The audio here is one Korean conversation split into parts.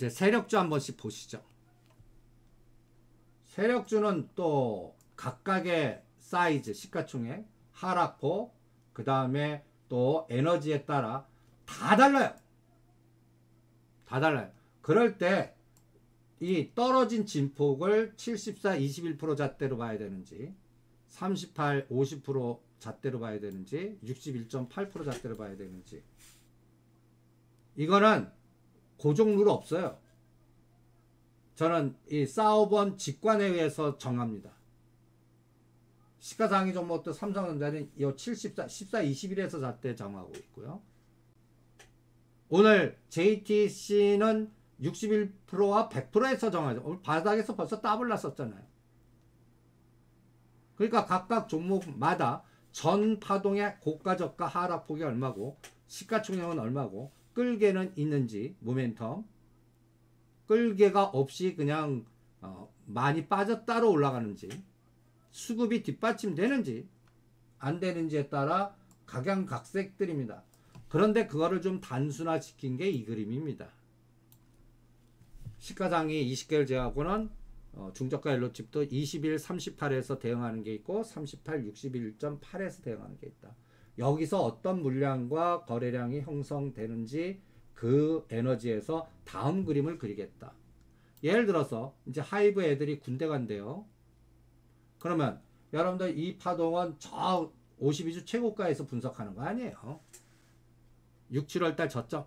이제 세력주 한 번씩 보시죠. 세력주는 또 각각의 사이즈, 시가총액, 하락폭, 그 다음에 또 에너지에 따라 다 달라요. 다 달라요. 그럴 때 이 떨어진 진폭을 74, 21% 잣대로 봐야 되는지, 38, 50% 잣대로 봐야 되는지, 61.8% 잣대로 봐야 되는지, 이거는 고정 룰 없어요. 저는 이 사업원 직관에 의해서 정합니다. 시가상위 종목도 삼성전자는 이 74, 14, 21에서 잣대 정하고 있고요. 오늘 JTC는 61%와 100%에서 정하죠. 오늘 바닥에서 벌써 더블 났었잖아요. 그러니까 각각 종목마다 전 파동의 고가 저가 하락폭이 얼마고, 시가총액은 얼마고, 끌개는 있는지, 모멘텀, 끌개가 없이 그냥 많이 빠졌다로 올라가는지, 수급이 뒷받침되는지 안 되는지에 따라 각양각색들입니다. 그런데 그거를 좀 단순화시킨 게 이 그림입니다. 시가상위 20개를 제외하고는 중저가 옐로칩도 21, 38에서 대응하는 게 있고 38, 61.8에서 대응하는 게 있다. 여기서 어떤 물량과 거래량이 형성되는지 그 에너지에서 다음 그림을 그리겠다. 예를 들어서 이제 하이브 애들이 군대 간대요. 그러면 여러분들 이 파동은 저 52주 최고가에서 분석하는 거 아니에요. 6, 7월달 저점,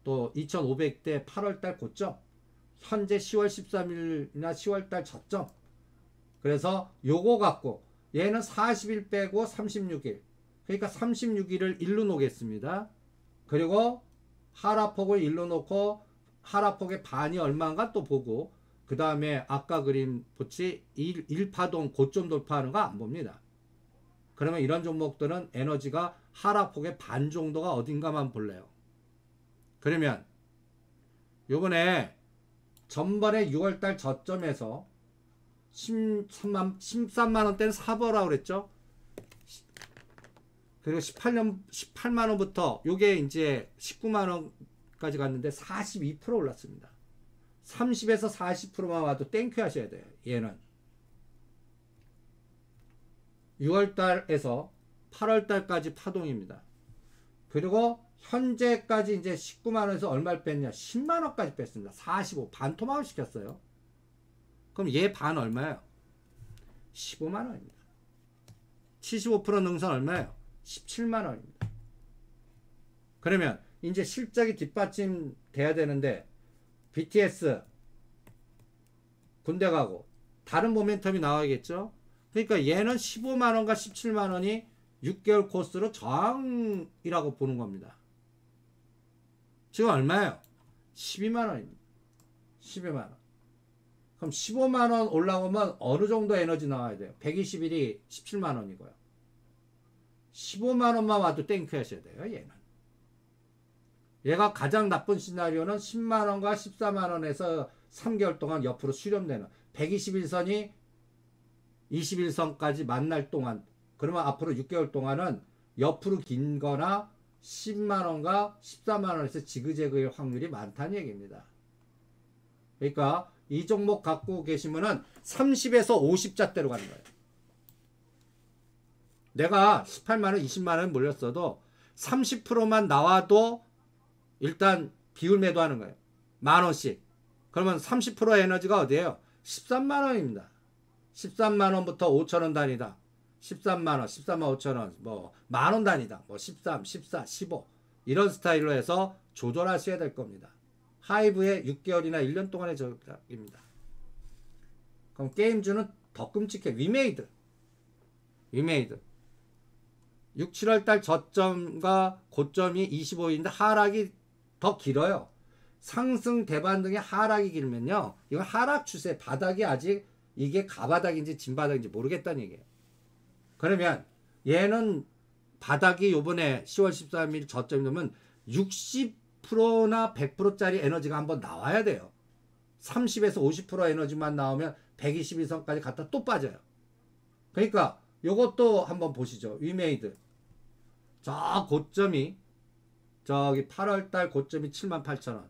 또 2500대 8월달 고점, 현재 10월 13일이나 10월달 저점. 그래서 요거 갖고 얘는 40일 빼고 36일, 그러니까 36일을 일로 놓겠습니다. 그리고 하락폭을 일로 놓고 하락폭의 반이 얼마인가 또 보고, 그 다음에 아까 그림 보치 1파동 고점 돌파하는 거 안 봅니다. 그러면 이런 종목들은 에너지가 하락폭의 반 정도가 어딘가만 볼래요. 그러면 요번에 전번에 6월달 저점에서 13만원대는 사보라고 그랬죠. 그리고 18만원부터 요게 이제 19만원까지 갔는데 42% 올랐습니다. 30에서 40%만 와도 땡큐 하셔야 돼요. 얘는 6월달에서 8월달까지 파동입니다. 그리고 현재까지 이제 19만원에서 얼마를 뺐냐, 10만원까지 뺐습니다. 45 반토막을 시켰어요. 그럼 얘 반 얼마예요? 15만원입니다. 75% 능선 얼마예요? 17만원입니다. 그러면 이제 실적이 뒷받침 돼야 되는데 BTS 군대 가고 다른 모멘텀이 나와야겠죠. 그러니까 얘는 15만원과 17만원이 6개월 코스로 저항이라고 보는 겁니다. 지금 얼마예요? 12만원입니다. 12만원. 그럼 15만원 올라오면 어느 정도 에너지 나와야 돼요? 120일이 17만원이고요. 15만원만 와도 땡큐 하셔야 돼요. 얘는. 얘가 가장 나쁜 시나리오는 10만원과 14만원에서 3개월 동안 옆으로 수렴되는 121선이 21선까지 만날 동안, 그러면 앞으로 6개월 동안은 옆으로 긴 거나 10만원과 14만원에서 지그재그의 확률이 많다는 얘기입니다. 그러니까 이 종목 갖고 계시면은 30에서 50잣대로 가는 거예요. 내가 18만원, 20만원 몰렸어도 30%만 나와도 일단 비율 매도하는 거예요. 만원씩. 그러면 30% 에너지가 어디예요? 13만원입니다. 13만원부터 5천원 단위다. 13만원, 13만 5천원, 뭐 만원 단위다. 뭐 13, 14, 15 이런 스타일로 해서 조절하셔야 될 겁니다. 하이브의 6개월이나 1년 동안의 조작입니다. 그럼 게임주는 더 끔찍해. 위메이드. 6, 7월달 저점과 고점이 25일인데 하락이 더 길어요. 상승 대반등의 하락이 길면요, 이건 하락 추세, 바닥이 아직 이게 가바닥인지 진바닥인지 모르겠다는 얘기예요. 그러면 얘는 바닥이 요번에 10월 13일 저점이 되면 60%나 100%짜리 에너지가 한번 나와야 돼요. 30에서 50% 에너지만 나오면 121선까지 갔다 또 빠져요. 그러니까 요것도 한번 보시죠. 위메이드. 저 고점이 저기 8월달 고점이 78,000원.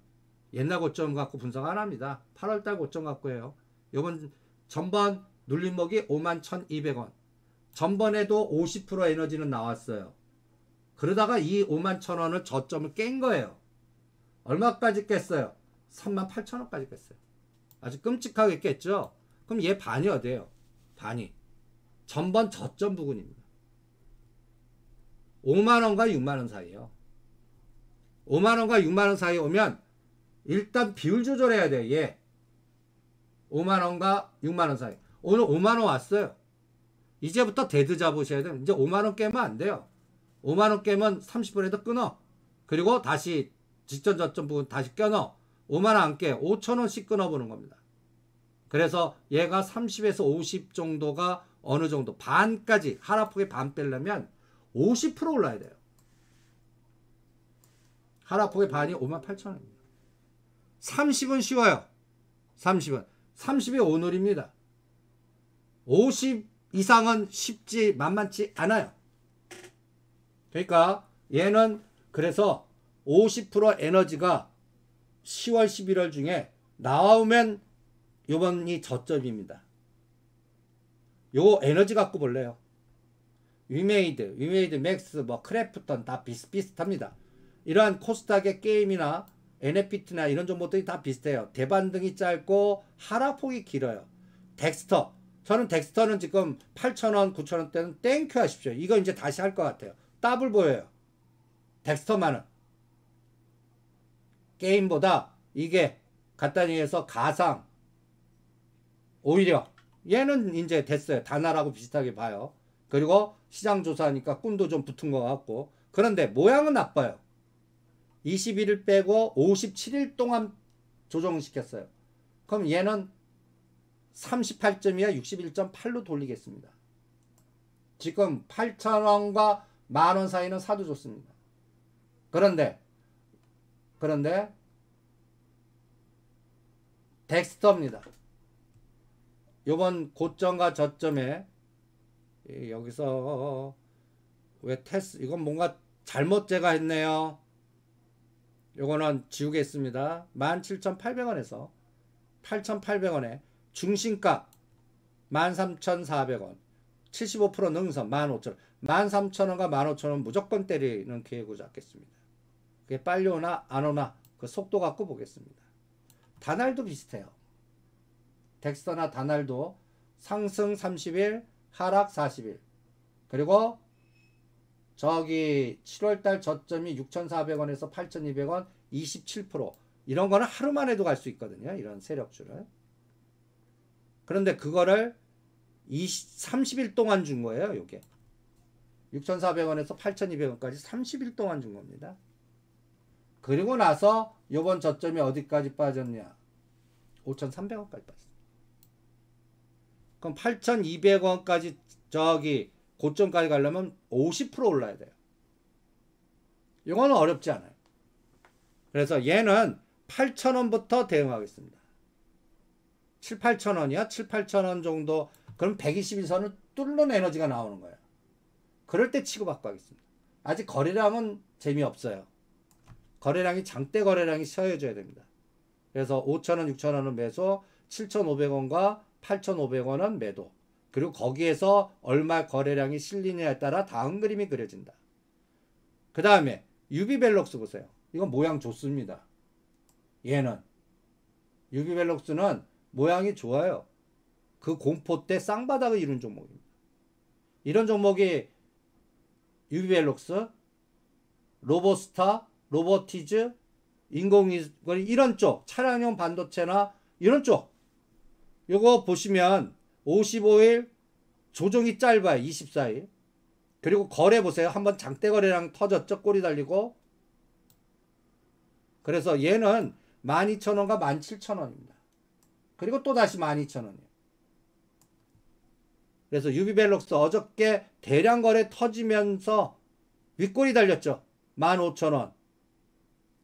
옛날 고점 갖고 분석 안 합니다. 8월달 고점 갖고 해요. 요번 전번 눌림목이 51,200원. 전번에도 50% 에너지는 나왔어요. 그러다가 이 51,000원을 저점을 깬 거예요. 얼마까지 깼어요? 38,000원까지 깼어요. 아주 끔찍하게 깼죠? 그럼 얘 반이 어디예요? 반이. 전번 저점 부근입니다. 5만원과 6만원 사이에요. 5만원과 6만원 사이에 오면 일단 비율 조절해야 돼요. 얘 5만원과 6만원 사이. 오늘 5만원 왔어요. 이제부터 데드 잡으셔야 돼요. 이제 5만원 깨면 안 돼요. 5만원 깨면 30분에도 끊어. 그리고 다시 직전 저점 부분 다시 껴넣어. 5만원 안 깨. 5천원씩 끊어보는 겁니다. 그래서 얘가 30에서 50 정도가 어느 정도 반까지 하락폭의 반 빼려면 50% 올라야 돼요. 하락폭의 반이 58,000원입니다. 30은 쉬워요. 30은. 30이 오늘입니다. 50 이상은 쉽지 만만치 않아요. 그러니까 얘는 그래서 50% 에너지가 10월 11월 중에 나오면 요번이 저점입니다. 요 에너지 갖고 볼래요. 위메이드, 맥스, 뭐 크래프턴 다 비슷비슷합니다. 이러한 코스닥의 게임이나 NFT나 이런 정보들이 다 비슷해요. 대반등이 짧고 하락폭이 길어요. 덱스터, 저는 덱스터는 지금 8,000원, 9,000원대는 땡큐 하십시오. 이거 이제 다시 할 것 같아요. 더블 보여요. 덱스터만은 게임보다 이게 간단히 해서 가상, 오히려 얘는 이제 됐어요. 다나라고 비슷하게 봐요. 그리고 시장 조사하니까 꿈도 좀 붙은 것 같고. 그런데 모양은 나빠요. 21일 빼고 57일 동안 조정시켰어요. 그럼 얘는 38점이야 61.8로 돌리겠습니다. 지금 8,000원과 만원 사이는 사도 좋습니다. 그런데 덱스터입니다. 요번 고점과 저점에 여기서 왜 테스 이건 뭔가 잘못 제가 했네요. 요거는 지우겠습니다. 17,800원에서 8,800원에 중심가 13,400원 75% 능선 15,000원 13,000원과 15,000원 무조건 때리는 계획을 잡겠습니다. 그게 빨리 오나 안 오나 그 속도 갖고 보겠습니다. 다날도 비슷해요. 덱스터나 다날도 상승 30일 하락 40일 그리고 저기 7월달 저점이 6,400원에서 8,200원 27% 이런 거는 하루만 해도 갈 수 있거든요. 이런 세력주를. 그런데 그거를 30일 동안 준 거예요. 요게 6,400원에서 8,200원까지 30일 동안 준 겁니다. 그리고 나서 요번 저점이 어디까지 빠졌냐 5,300원까지 빠졌어요. 그럼 8,200원까지 저기 고점까지 가려면 50% 올라야 돼요. 이거는 어렵지 않아요. 그래서 얘는 8,000원부터 대응하겠습니다. 7, 8,000원이야? 7, 8,000원 정도 그럼 121선을 뚫는 에너지가 나오는 거예요. 그럴 때 치고받고 하겠습니다. 아직 거래량은 재미없어요. 거래량이 장대 거래량이 셔여져야 됩니다. 그래서 5,000원, 6,000원은 매수, 7,500원과 8,500원은 매도. 그리고 거기에서 얼마 거래량이 실리냐에 따라 다음 그림이 그려진다. 그 다음에 유비벨록스 보세요. 이건 모양 좋습니다. 얘는 유비벨록스는 모양이 좋아요. 그 공포 때 쌍바닥을 이룬 종목입니다. 이런 종목이 유비벨록스, 로보스타, 로보티즈, 인공위성 이런 쪽 차량용 반도체나 이런 쪽 요거 보시면 55일 조정이 짧아요. 24일. 그리고 거래 보세요. 한번 장대 거래량 터졌죠. 꼬리 달리고. 그래서 얘는 12,000원과 17,000원입니다. 그리고 또 다시 12,000원이에요. 그래서 유비벨록스 어저께 대량 거래 터지면서 윗꼬리 달렸죠. 15,000원.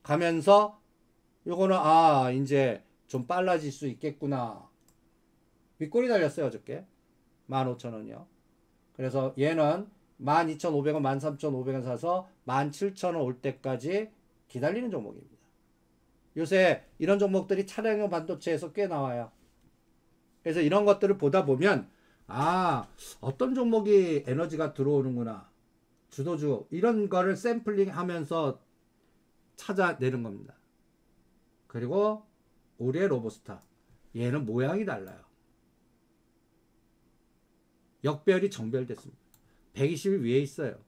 가면서 요거는 이제 좀 빨라질 수 있겠구나. 윗꼬리 달렸어요. 어저께 15,000원이요. 그래서 얘는 12,500원 13,500원 사서 17,000원 올 때까지 기다리는 종목입니다. 요새 이런 종목들이 차량용 반도체에서 꽤 나와요. 그래서 이런 것들을 보다 보면 어떤 종목이 에너지가 들어오는구나. 주도주 이런 거를 샘플링 하면서 찾아내는 겁니다. 그리고 우리의 로보스타 얘는 모양이 달라요. 역별이 정별됐습니다. 120이 위에 있어요.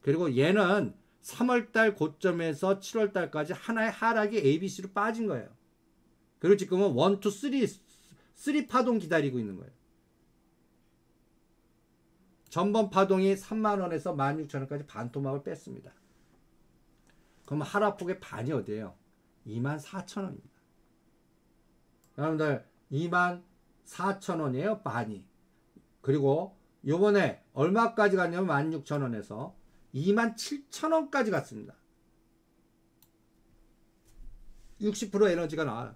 그리고 얘는 3월달 고점에서 7월달까지 하나의 하락이 ABC로 빠진 거예요. 그리고 지금은 1, 2, 3 파동 기다리고 있는 거예요. 전번 파동이 3만원에서 16,000원까지 반토막을 뺐습니다. 그럼 하락폭의 반이 어디예요? 24,000원입니다. 여러분들 24,000원이에요. 반이. 그리고 요번에 얼마까지 갔냐면 16,000원에서 27,000원까지 갔습니다. 60% 에너지가 나와요.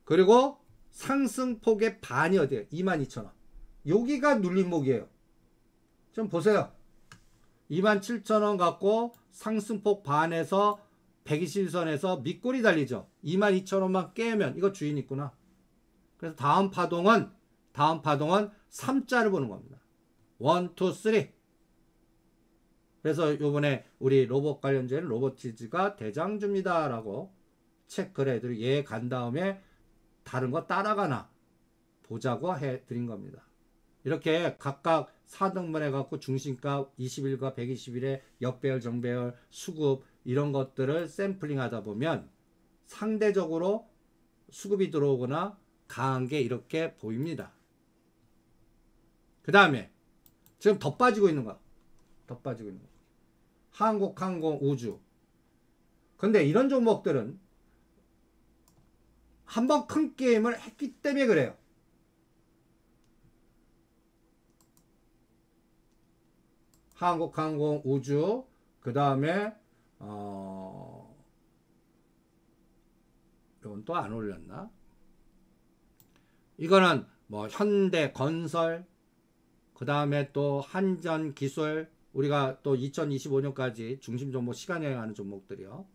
그리고 상승폭의 반이 어디예요? 22,000원. 여기가 눌림목이에요. 좀 보세요. 27,000원 갖고 상승폭 반에서 120선에서 밑골이 달리죠. 22,000원만 깨면 이거 주인 있구나. 그래서 다음 파동은 3자를 보는 겁니다. 1, 2, 3. 그래서 요번에 우리 로봇 관련주에는 로보티즈가 대장주입니다 라고 체크를 해드리고 얘 간 다음에 다른 거 따라가나 보자고 해드린 겁니다. 이렇게 각각 4등분 해갖고 중심가 20일과 120일에 역배열, 정배열, 수급 이런 것들을 샘플링 하다 보면 상대적으로 수급이 들어오거나 강한 게 이렇게 보입니다. 그 다음에 지금 더 빠지고 있는 거. 한국, 항공, 우주. 근데 이런 종목들은 한번 큰 게임을 했기 때문에 그래요. 한국, 항공, 우주. 그 다음에 이건 또 안 올렸나? 이거는 뭐 현대 건설, 그 다음에 또 한전 기술, 우리가 또 2025년까지 중심 종목 시간 여행하는 종목들이요.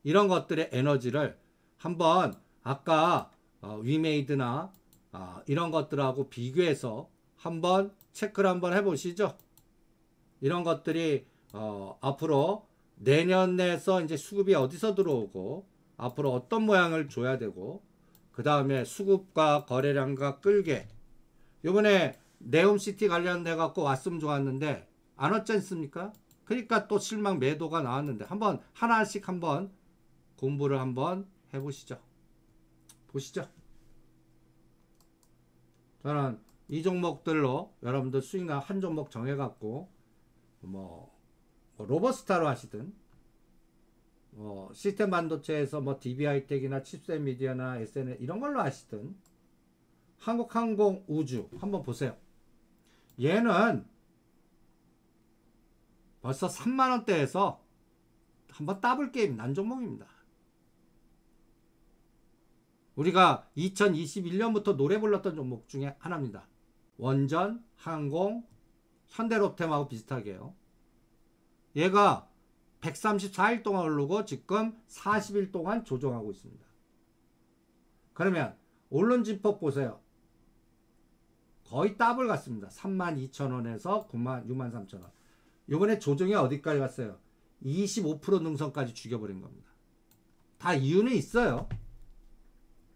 이런 것들의 에너지를 한번 아까 위메이드나 이런 것들하고 비교해서 한번 체크를 한번 해보시죠. 이런 것들이 앞으로 내년 내에서 이제 수급이 어디서 들어오고 앞으로 어떤 모양을 줘야 되고 그 다음에 수급과 거래량과 끌게. 요번에 네옴시티 관련돼 갖고 왔으면 좋았는데 안 왔지 않습니까? 그러니까 또 실망 매도가 나왔는데 한번 하나씩 한번 공부를 한번 해보시죠. 보시죠. 저는 이 종목들로 여러분들 수익나 한 종목 정해갖고 뭐 로버스타로 하시든 시스템 반도체에서 뭐 DB하이텍이나 칩셋 미디어나 SNL 이런 걸로 하시든 한국항공 우주 한번 보세요. 얘는 벌써 3만원대에서 한번 더블 게임 난 종목입니다. 우리가 2021년부터 노래 불렀던 종목 중에 하나입니다. 원전, 항공, 현대로템하고 비슷하게요. 얘가 134일 동안 오르고 지금 40일 동안 조정하고 있습니다. 그러면 오른진폭 보세요. 거의 더블 같습니다. 32,000원에서 63,000원. 이번에 조정이 어디까지 갔어요? 25% 능선까지 죽여버린 겁니다. 다 이유는 있어요.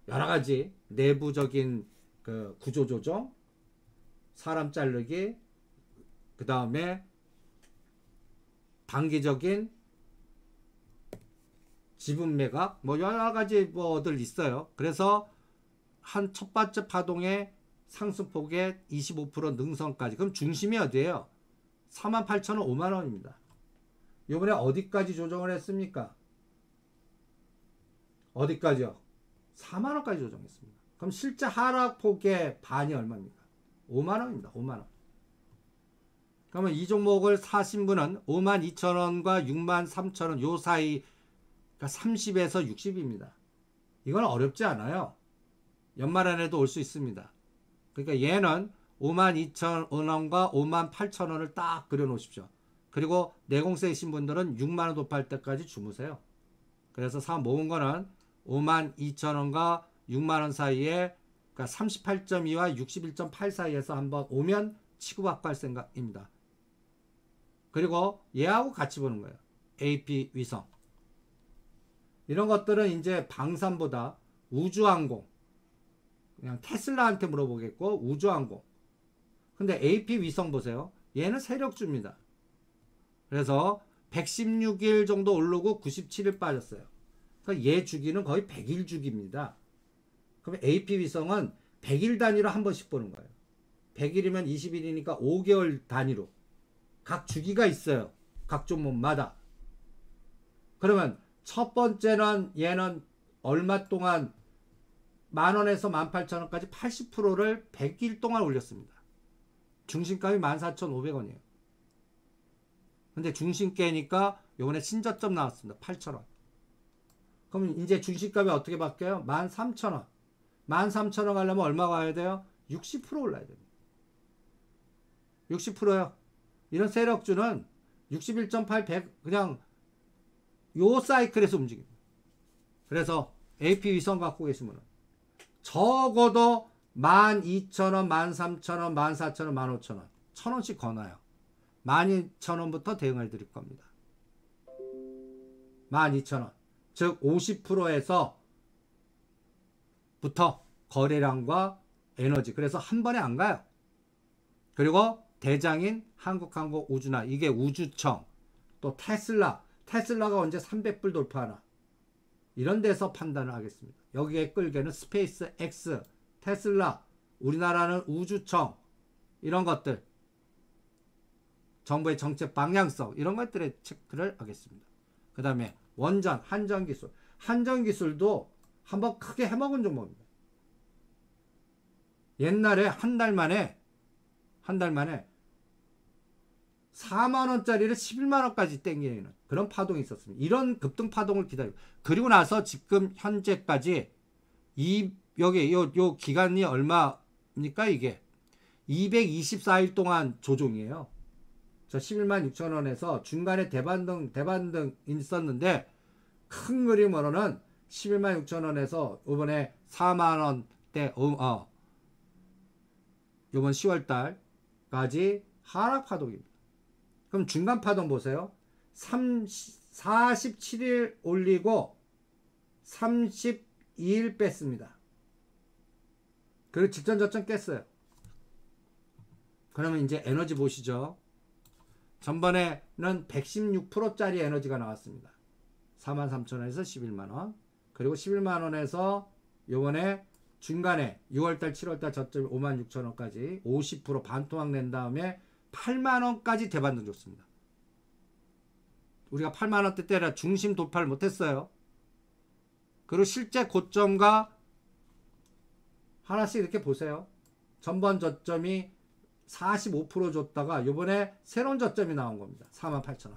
여러가지 내부적인 그 구조조정, 사람 자르기, 그 다음에 단기적인 지분 매각, 뭐 여러가지 뭐들 있어요. 그래서 한 첫 번째 파동에 상승폭에 25% 능선까지. 그럼 중심이 어디예요? 48,000원, 5만원입니다. 요번에 어디까지 조정을 했습니까? 어디까지요? 4만원까지 조정했습니다. 그럼 실제 하락폭의 반이 얼마입니까? 5만원입니다. 5만원. 그러면 이 종목을 사신 분은 52,000원과 63,000원 요 사이, 그러니까 30에서 60입니다. 이건 어렵지 않아요. 연말 안에도 올 수 있습니다. 그러니까 얘는 52,000원과 58,000원을 딱 그려 놓으십시오. 그리고 내공세이신 분들은 6만원 도파할 때까지 주무세요. 그래서 사업 모은 거는 52,000원과 6만원 사이에, 그러니까 38.2와 61.8 사이에서 한번 오면 치고받고 할 생각입니다. 그리고 얘하고 같이 보는 거예요. AP 위성. 이런 것들은 이제 방산보다 우주항공, 그냥 테슬라한테 물어보겠고, 우주항공. 근데 AP 위성 보세요. 얘는 세력주입니다. 그래서 116일 정도 오르고 97일 빠졌어요. 그러니까 얘 주기는 거의 100일 주기입니다. 그럼 AP 위성은 100일 단위로 한 번씩 보는 거예요. 100일이면 20일이니까 5개월 단위로 각 주기가 있어요. 각 종목마다. 그러면 첫 번째는 얘는 얼마 동안 10,000원에서 18,000원까지 80%를 100일 동안 올렸습니다. 중심값이 14,500원이에요. 근데 중심가니까 요번에 신저점 나왔습니다. 8,000원. 그럼 이제 중심값이 어떻게 바뀌어요? 13,000원. 13,000원 가려면 얼마 가야 돼요? 60% 올라야 됩니다. 60%요. 이런 세력주는 61.8, 100 그냥 요 사이클에서 움직입니다. 그래서 AP 위성 갖고 계시면 적어도 12,000원, 13,000원, 14,000원, 15,000원 1,000원씩 거나요. 12,000원부터 대응해 드릴 겁니다. 12,000원. 즉 50%에서 부터 거래량과 에너지. 그래서 한 번에 안 가요. 그리고 대장인 한국항공우주나 이게 우주청, 또 테슬라가 언제 300불 돌파하나, 이런 데서 판단을 하겠습니다. 여기에 끌게는 스페이스 X, 테슬라, 우리나라는 우주청, 이런 것들, 정부의 정책 방향성, 이런 것들에 체크를 하겠습니다. 그 다음에 원전, 한전기술. 한전기술도 한번 크게 해먹은 종목입니다. 옛날에 한 달 만에 4만원짜리를 11만원까지 땡기는 그런 파동이 있었습니다. 이런 급등 파동을 기다리고, 그리고 나서 지금 현재까지 여기 요 기간이 얼마입니까? 이게 224일 동안 조종이에요. 저 11만 6천원에서 중간에 대반등 있었는데, 큰 그림으로는 11만 6천원에서 이번에 4만원대 이번 10월달까지 하락 파동입니다. 그럼 중간 파동 보세요. 47일 올리고 32일 뺐습니다. 그리고 직전 저점 깼어요. 그러면 이제 에너지 보시죠. 전번에는 116%짜리 에너지가 나왔습니다. 43,000원에서 11만원. 그리고 11만원에서 요번에 중간에 6월달 7월달 저점 56,000원까지 50% 반토막 낸 다음에 8만원까지 대반등 줬습니다. 우리가 8만원대 때라 중심 돌파를 못했어요. 그리고 실제 고점과 하나씩 이렇게 보세요. 전번 저점이 45% 줬다가 요번에 새로운 저점이 나온 겁니다. 48,000원.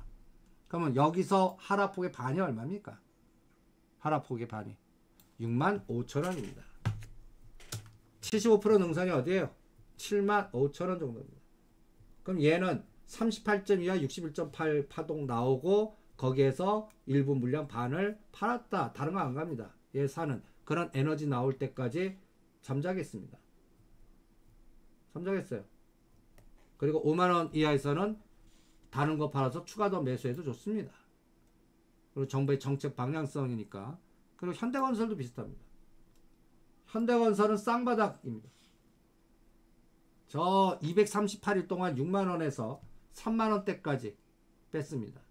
그러면 여기서 하락폭의 반이 얼마입니까? 하락폭의 반이 65,000원입니다. 75% 능선이 어디예요? 75,000원 정도입니다. 그럼 얘는 38.2와 61.8 파동 나오고 거기에서 일부 물량 반을 팔았다. 다른 거 안 갑니다. 얘 사는 그런 에너지 나올 때까지 잠자겠습니다. 잠자겠어요. 그리고 5만원 이하에서는 다른 거 팔아서 추가 더 매수해도 좋습니다. 그리고 정부의 정책 방향성이니까. 그리고 현대건설도 비슷합니다. 현대건설은 쌍바닥입니다. 저 238일 동안 6만원에서 3만원대까지 뺐습니다.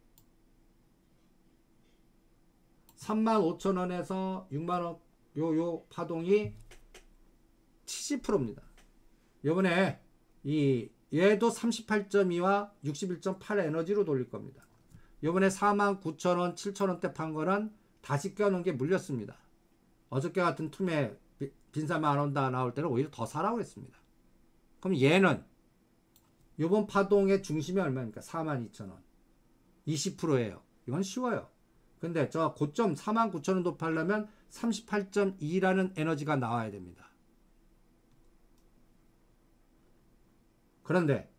35,000원에서 6만원 요 파동이 70%입니다. 요번에 얘도 38.2와 61.8 에너지로 돌릴 겁니다. 요번에 49,000원, 7,000원대 판 거는 다시 껴놓은 게 물렸습니다. 어저께 같은 틈에 빈사만 안 온다 나올 때는 오히려 더 사라고 했습니다. 그럼 얘는 요번 파동의 중심이 얼마입니까? 42,000원. 20%예요. 이건 쉬워요. 근데 저 고점 49,000원 돌파하려면 38.2라는 에너지가 나와야 됩니다. 그런데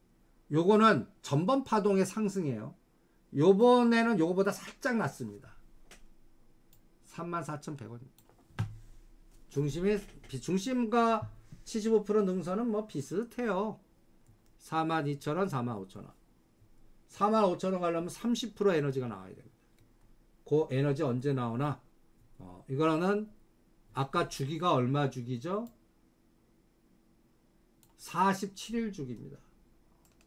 요거는 전번 파동의 상승이에요. 요번에는 요거보다 살짝 낮습니다. 34,100원입니다. 중심과 75% 능선은 뭐 비슷해요. 42,000원, 45,000원. 45,000원 가려면 30% 에너지가 나와야 됩니다. 그 에너지 언제 나오나? 이거는 아까 주기가 얼마 주기죠? 47일 주기입니다.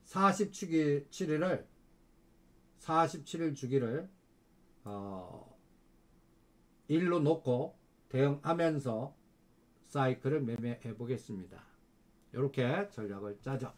47일을 47일 주기를 1로 놓고 대응하면서 사이클을 매매해 보겠습니다. 이렇게 전략을 짜죠.